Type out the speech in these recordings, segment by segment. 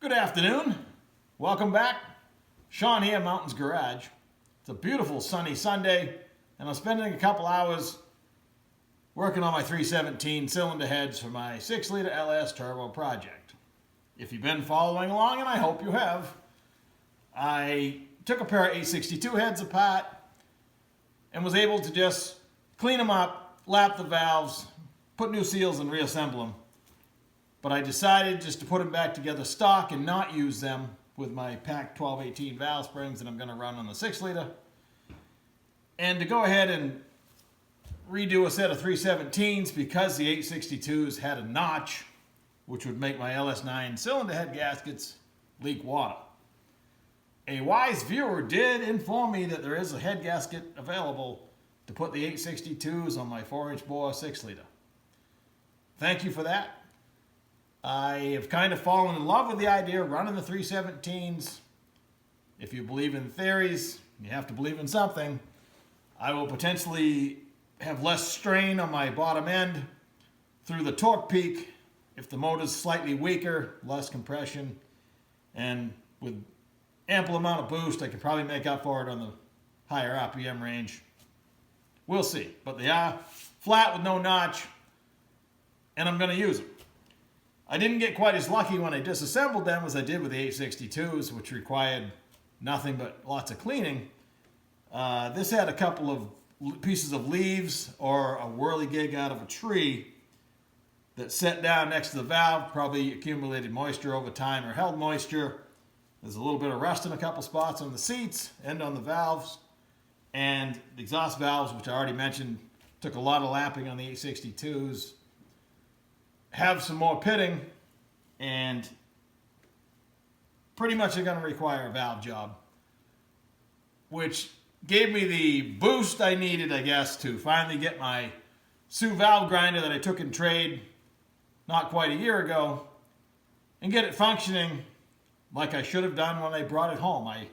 Good afternoon. Welcome back. Sean here, Mountains Garage. It's a beautiful sunny Sunday, and I'm spending a couple hours working on my 317 cylinder heads for my 6-liter LS turbo project. If you've been following along, and I hope you have, I took a pair of 862 heads apart and was able to just clean them up, lap the valves, put new seals, and reassemble them. But I decided just to put them back together stock and not use them with my packed 1218 valve springs that I'm going to run on the 6-liter. And to go ahead and redo a set of 317s because the 862s had a notch, which would make my LS9 cylinder head gaskets leak water. A wise viewer did inform me that there is a head gasket available to put the 862s on my 4-inch bore 6-liter. Thank you for that. I have kind of fallen in love with the idea of running the 317s. If you believe in theories, you have to believe in something. I will potentially have less strain on my bottom end through the torque peak. If the motor's slightly weaker, less compression, and with ample amount of boost, I can probably make up for it on the higher RPM range. We'll see. But they are flat with no notch, and I'm going to use them. I didn't get quite as lucky when I disassembled them as I did with the 862s, which required nothing but lots of cleaning. This had a couple of pieces of leaves or a whirligig out of a tree that set down next to the valve, probably accumulated moisture over time or held moisture. There's a little bit of rust in a couple spots on the seats and on the valves. And the exhaust valves, which I already mentioned, took a lot of lapping on the 862s. Have some more pitting, and pretty much are going to require a valve job, which gave me the boost I needed, I guess, to finally get my Sioux valve grinder that I took in trade not quite a year ago and get it functioning like I should have done when I brought it home. I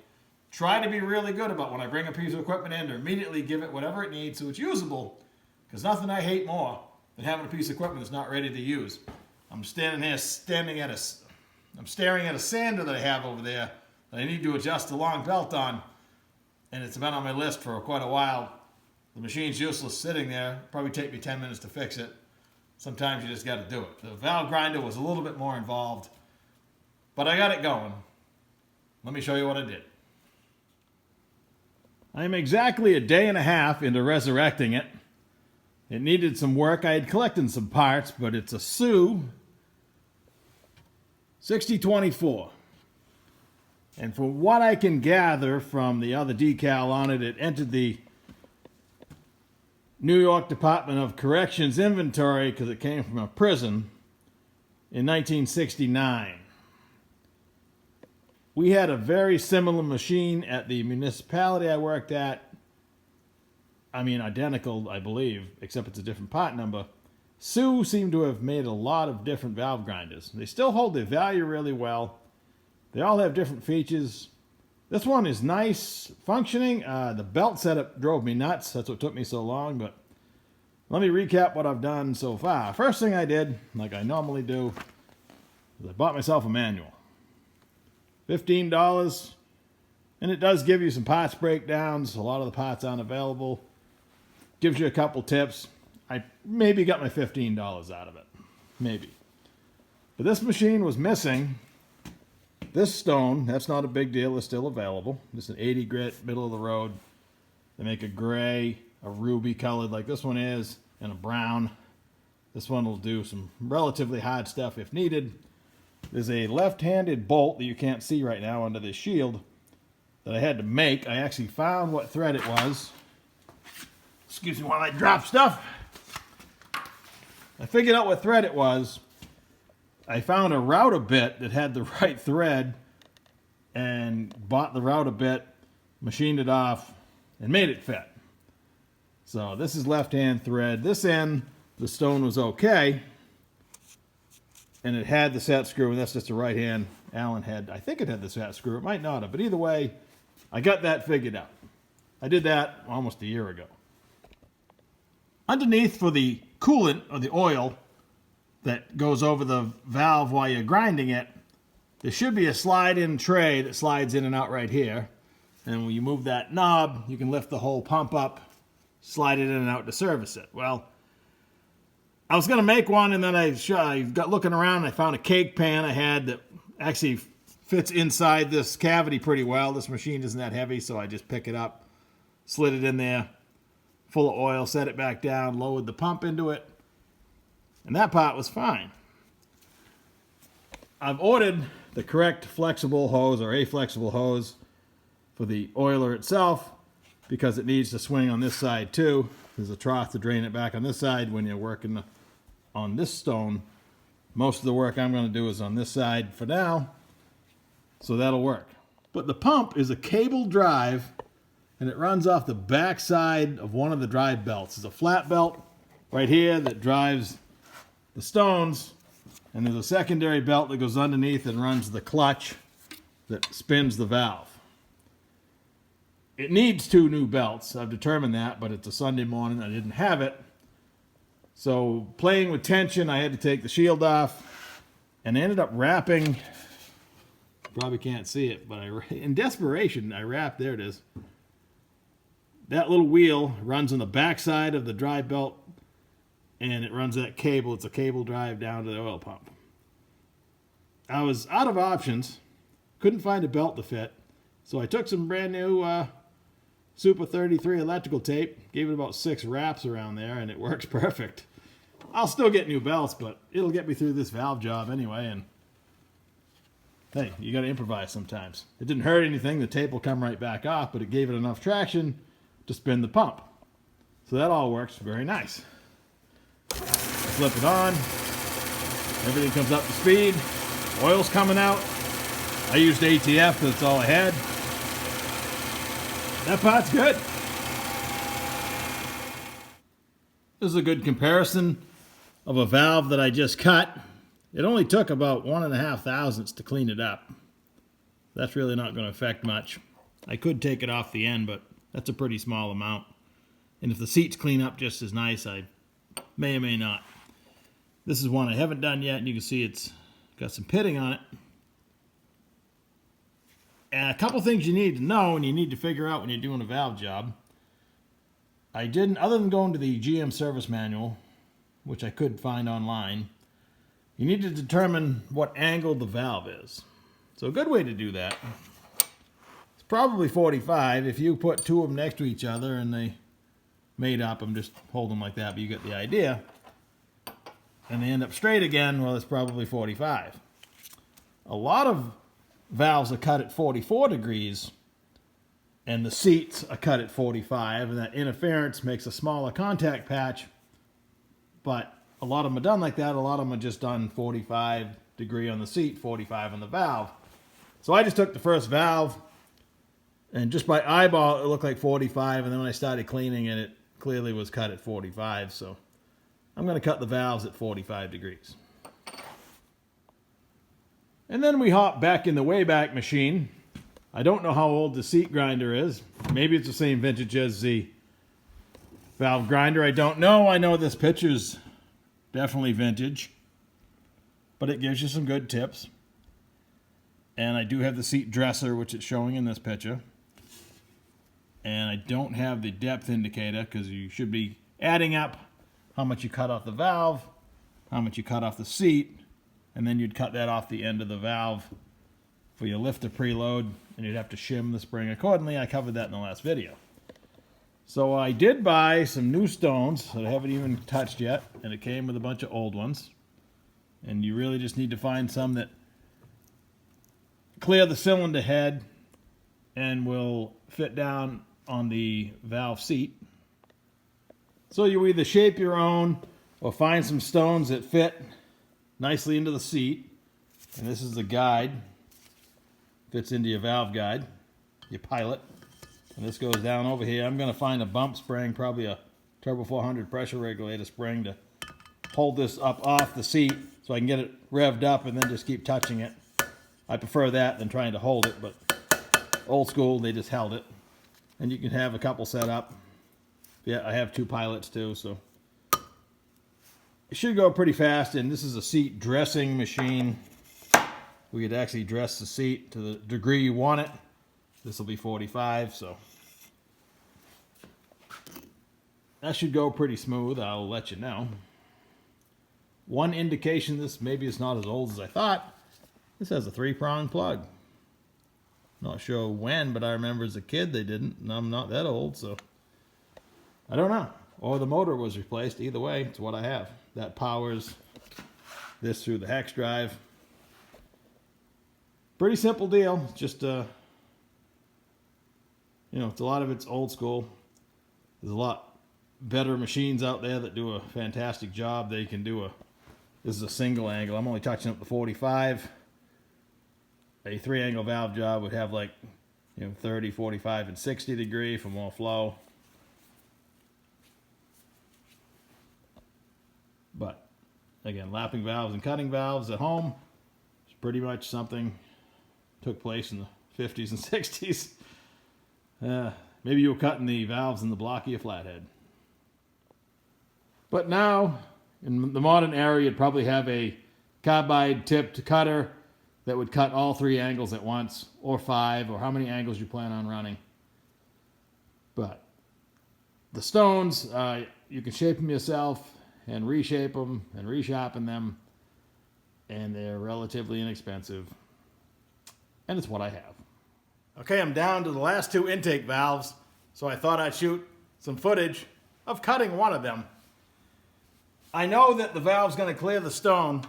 try to be really good about when I bring a piece of equipment in to immediately give it whatever it needs so it's usable, because nothing I hate more than having a piece of equipment that's not ready to use. I'm staring at a sander that I have over there that I need to adjust the long belt on, and it's been on my list for quite a while. The machine's useless sitting there. Probably take me 10 minutes to fix it. Sometimes you just got to do it. The valve grinder was a little bit more involved, but I got it going. Let me show you what I did. I'm exactly a day and a half into resurrecting it. It needed some work. I had collected some parts, but it's a Sioux 6024. And from what I can gather from the other decal on it, it entered the New York Department of Corrections inventory because it came from a prison in 1969. We had a very similar machine at the municipality I worked at. I mean, identical, I believe, except it's a different part number. Sioux seem to have made a lot of different valve grinders. They still hold their value really well. They all have different features. This one is nice, functioning. The belt setup drove me nuts. That's what took me so long, but let me recap what I've done so far. First thing I did, like I normally do, is I bought myself a manual. $15, and it does give you some parts breakdowns. A lot of the parts aren't available. Gives you a couple tips. I maybe got my $15 out of it. Maybe. But this machine was missing this stone. That's not a big deal. It's still available. Just an 80 grit, middle of the road. They make a gray, a ruby colored like this one is, and a brown. This one will do some relatively hard stuff if needed. There's a left-handed bolt that you can't see right now under this shield that I had to make. I actually found what thread it was. Excuse me while I drop stuff. I figured out what thread it was. I found a router bit that had the right thread and bought the router bit, machined it off, and made it fit. So this is left-hand thread. This end, the stone was okay, and it had the set screw, and that's just a right-hand Allen head. I think it had the set screw. It might not have, but either way, I got that figured out. I did that almost a year ago. Underneath for the coolant or the oil that goes over the valve while you're grinding it, there should be a slide-in tray that slides in and out right here. And when you move that knob, you can lift the whole pump up, slide it in and out to service it. Well, I was going to make one, and then I got looking around, and I found a cake pan I had that actually fits inside this cavity pretty well. This machine isn't that heavy, so I just pick it up, slid it in there, full of oil, set it back down, lowered the pump into it, and that part was fine. I've ordered the correct flexible hose, or a flexible hose, for the oiler itself, because it needs to swing on this side too. There's a trough to drain it back on this side when you're working on this stone. Most of the work I'm going to do is on this side for now, so that'll work. But the pump is a cable drive, and it runs off the back side of one of the drive belts. There's a flat belt right here that drives the stones, and there's a secondary belt that goes underneath and runs the clutch that spins the valve. It needs 2 new belts. I've determined that, but it's a Sunday morning. I didn't have it. So playing with tension, I had to take the shield off, and I ended up wrapping, probably can't see it, but in desperation, I wrapped, there it is. That little wheel runs on the back side of the drive belt, and it runs that cable. It's a cable drive down to the oil pump. I was out of options, couldn't find a belt to fit, so I took some brand new Super 33 electrical tape, gave it about 6 wraps around there, and it works perfect. I'll still get new belts, but it'll get me through this valve job anyway, and hey, you got to improvise sometimes. It didn't hurt anything. The tape will come right back off, but it gave it enough traction to spin the pump. So that all works very nice. Flip it on. Everything comes up to speed. Oil's coming out. I used ATF, that's all I had. That part's good. This is a good comparison of a valve that I just cut. It only took about 1.5 thousandths to clean it up. That's really not going to affect much. I could take it off the end, but that's a pretty small amount. And if the seats clean up just as nice, I may or may not. This is one I haven't done yet, and you can see it's got some pitting on it. And a couple things you need to know and you need to figure out when you're doing a valve job. I didn't, other than going to the GM service manual, which I could find online, you need to determine what angle the valve is. So a good way to do that, it's probably 45. If you put 2 of them next to each other and they made up, I'm just holding them like that, but you get the idea. And they end up straight again, well, it's probably 45. A lot of valves are cut at 44 degrees, and the seats are cut at 45, and that interference makes a smaller contact patch, but a lot of them are done like that. A lot of them are just done 45 degree on the seat, 45 on the valve. So I just took the first valve, and just by eyeball, it looked like 45, and then when I started cleaning it, it clearly was cut at 45, so I'm going to cut the valves at 45 degrees. And then we hop back in the Wayback Machine. I don't know how old the seat grinder is. Maybe it's the same vintage as the valve grinder. I don't know. I know this picture's definitely vintage, but it gives you some good tips. And I do have the seat dresser, which it's showing in this picture. And I don't have the depth indicator because you should be adding up how much you cut off the valve, how much you cut off the seat, and then you'd cut that off the end of the valve for your lifter preload, and you'd have to shim the spring accordingly. I covered that in the last video. So I did buy some new stones that I haven't even touched yet, and it came with a bunch of old ones. And you really just need to find some that clear the cylinder head and will fit down on the valve seat. So you either shape your own or find some stones that fit nicely into the seat. And this is the guide. Fits into your valve guide, your pilot. And this goes down over here. I'm going to find a bump spring, probably a Turbo 400 pressure regulator spring, to hold this up off the seat so I can get it revved up and then just keep touching it. I prefer that than trying to hold it, but old school, they just held it. And you can have a couple set up. Yeah, I have 2 pilots too, so it should go pretty fast. And this is a seat dressing machine. we could actually dress the seat to the degree you want it. This will be 45, so that should go pretty smooth. I'll let you know. One indication this maybe it's not as old as I thought. This has a 3-prong plug. Not sure when, but I remember as a kid they didn't, and I'm not that old, so I don't know. Or the motor was replaced. Either way, it's what I have. That powers this through the hex drive. Pretty simple deal. Just, you know, it's a lot of it's old school. There's a lot better machines out there that do a fantastic job. They can do this is a single angle. I'm only touching up the 45. A 3-angle valve job would have like, you know, 30, 45, and 60 degree for more flow. But again, lapping valves and cutting valves at home is pretty much something took place in the 50s and 60s. Maybe you were cutting the valves in the block of your flathead. But now, in the modern era, you'd probably have a carbide tipped cutter that would cut all 3 angles at once, or 5, or how many angles you plan on running. But the stones, you can shape them yourself and reshape them and resharpen them, and they're relatively inexpensive. And it's what I have. Okay, I'm down to the last 2 intake valves, so I thought I'd shoot some footage of cutting one of them. I know that the valve's going to clear the stone,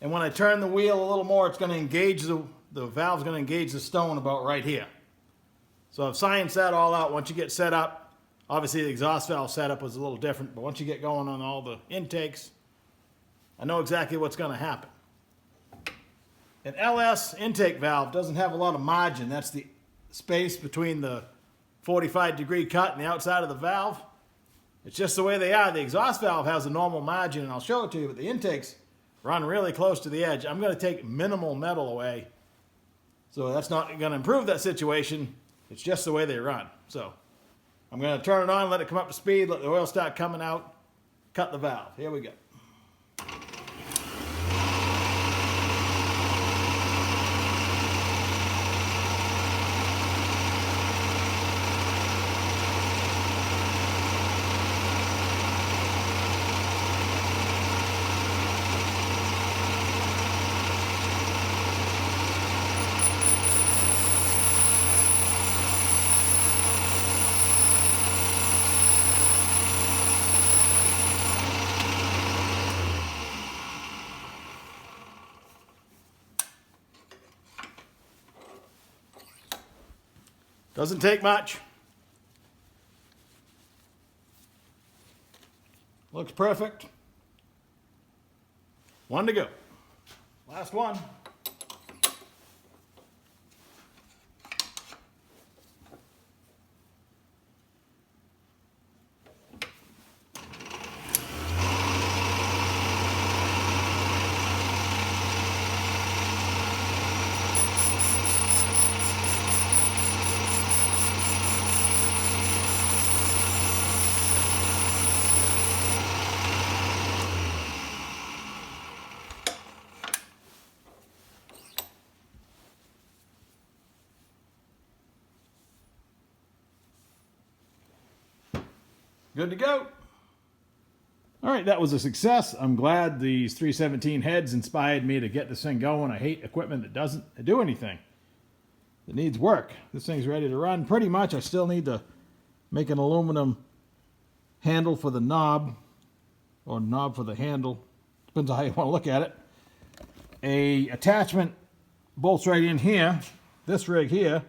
and when I turn the wheel a little more, it's going to engage the valve's going to engage the stone about right here. So I've scienced that all out. Once you get set up, obviously the exhaust valve setup was a little different, but once you get going on all the intakes, I know exactly what's going to happen. An LS intake valve doesn't have a lot of margin. That's the space between the 45-degree cut and the outside of the valve. It's just the way they are. The exhaust valve has a normal margin, and I'll show it to you, but the intakes run really close to the edge. I'm going to take minimal metal away. So that's not going to improve that situation. It's just the way they run. So I'm going to turn it on, let it come up to speed, let the oil start coming out, cut the valve. Here we go. Doesn't take much. Looks perfect. One to go. Last one. Good to go. All right, that was a success. I'm glad these 317 heads inspired me to get this thing going. I hate equipment that doesn't do anything. It needs work. This thing's ready to run. Pretty much, I still need to make an aluminum handle for the knob, or knob for the handle. Depends on how you want to look at it. A attachment bolts right in here, this rig here,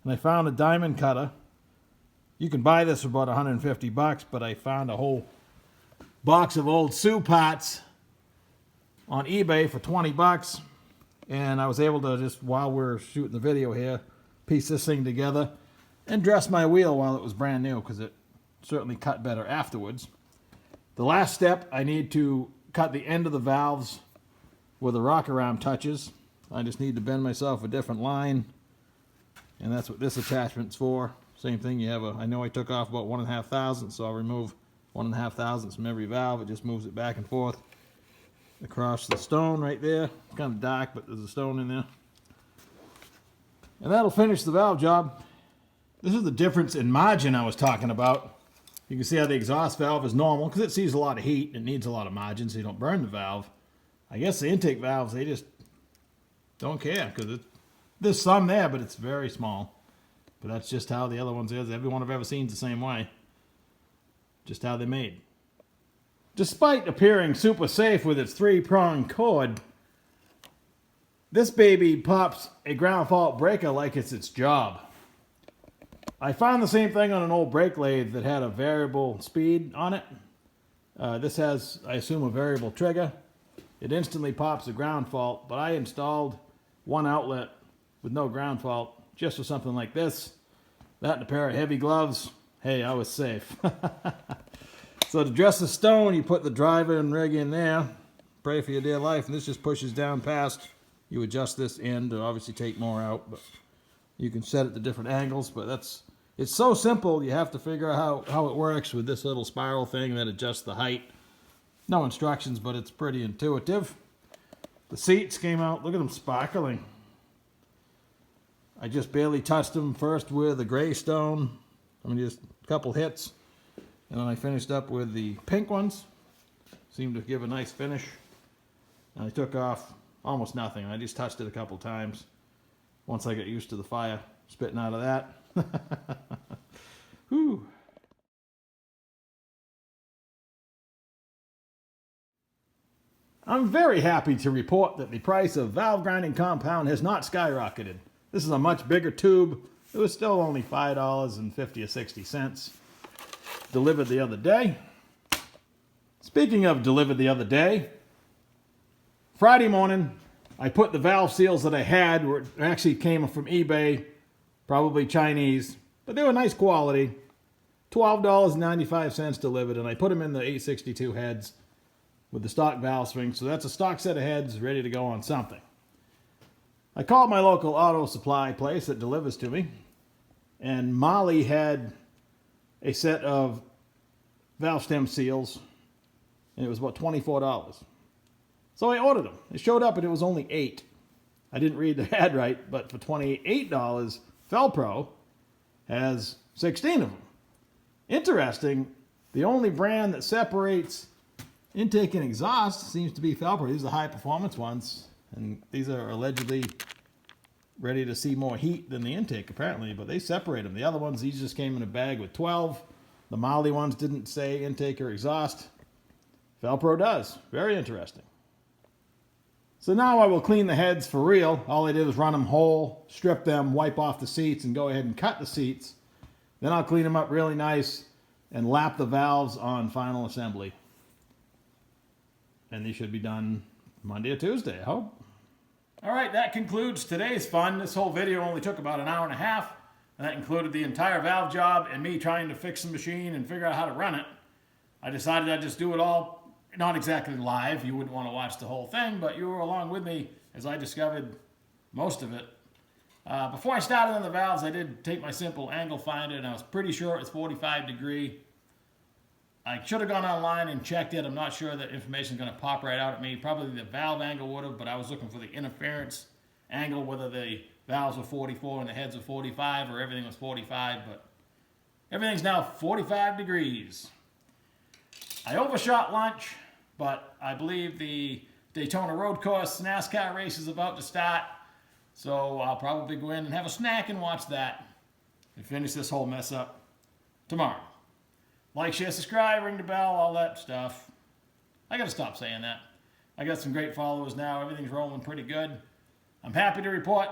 and I found a diamond cutter. You can buy this for about 150 bucks, but I found a whole box of old Sioux parts on eBay for 20 bucks. And I was able to just, while we're shooting the video here, piece this thing together and dress my wheel while it was brand new, because it certainly cut better afterwards. The last step, I need to cut the end of the valves where the rocker arm touches. I just need to bend myself a different line, and that's what this attachment's for. Same thing, you have I know I took off about 1.5 thousandths, so I'll remove 1.5 thousandths from every valve. It just moves it back and forth. across the stone right there. It's kind of dark, but there's a stone in there. And that'll finish the valve job. This is the difference in margin I was talking about. You can see how the exhaust valve is normal because it sees a lot of heat. It needs a lot of margin so you don't burn the valve. I guess the intake valves, they just don't care because there's some there, but it's very small. But that's just how the other ones is. Every one I've ever seen is the same way. Just how they're made. Despite appearing super safe with its 3-prong cord, this baby pops a ground fault breaker like it's its job. I found the same thing on an old brake lathe that had a variable speed on it. This has, I assume, a variable trigger. It instantly pops a ground fault, but I installed one outlet with no ground fault just for something like this. That and a pair of heavy gloves. Hey, I was safe. So to dress the stone, you put the driver and rig in there. Pray for your dear life, and this just pushes down past. You adjust this end to obviously take more out, but you can set it to different angles. But it's so simple, you have to figure out how it works with this little spiral thing that adjusts the height. No instructions, but it's pretty intuitive. The seats came out, look at them sparkling. I just barely touched them first with a gray stone. I mean, just a couple hits. And then I finished up with the pink ones. Seemed to give a nice finish. And I took off almost nothing. I just touched it a couple times. Once I got used to the fire spitting out of that. Whew. I'm very happy to report that the price of valve grinding compound has not skyrocketed. This is a much bigger tube. It was still only $5.50 or 60 cents. Delivered the other day. Speaking of delivered the other day, Friday morning, I put the valve seals that I had, were actually came from eBay, probably Chinese, but they were nice quality. $12.95 delivered, and I put them in the 862 heads with the stock valve swing. So that's a stock set of heads ready to go on something. I called my local auto supply place that delivers to me, and Molly had a set of valve stem seals, and it was about $24. So I ordered them. It showed up and it was only 8. I didn't read the ad right, but for $28, Felpro has 16 of them. Interesting, the only brand that separates intake and exhaust seems to be Felpro. These are the high performance ones, and these are allegedly ready to see more heat than the intake apparently, but they separate them. The other ones, these just came in a bag with 12. The Molly ones didn't say intake or exhaust. Felpro does. Very interesting. So now I will clean the heads for real. All I did was run them whole, strip them, wipe off the seats, and go ahead and cut the seats. Then I'll clean them up really nice and lap the valves on final assembly. And these should be done Monday or Tuesday, I hope. All right, that concludes today's fun. This whole video only took about an hour and a half, and that included the entire valve job and me trying to fix the machine and figure out how to run it. I decided I'd just do it all, not exactly live. You wouldn't want to watch the whole thing, but you were along with me as I discovered most of it. Before I started on the valves, I did take my simple angle finder, and I was pretty sure it was 45 degree. I should have gone online and checked it. I'm not sure that information is going to pop right out at me. Probably the valve angle would have, but I was looking for the interference angle, whether the valves were 44 and the heads were 45, or everything was 45, but everything's now 45 degrees. I overshot lunch, but I believe the Daytona Road Course NASCAR race is about to start, so I'll probably go in and have a snack and watch that and finish this whole mess up tomorrow. Like, share, subscribe, ring the bell, all that stuff. I gotta stop saying that. I got some great followers now. Everything's rolling pretty good. I'm happy to report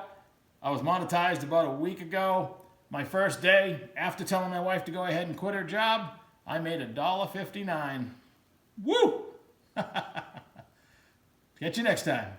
I was monetized about a week ago. My first day, after telling my wife to go ahead and quit her job, I made $1.59. Woo! Catch you next time.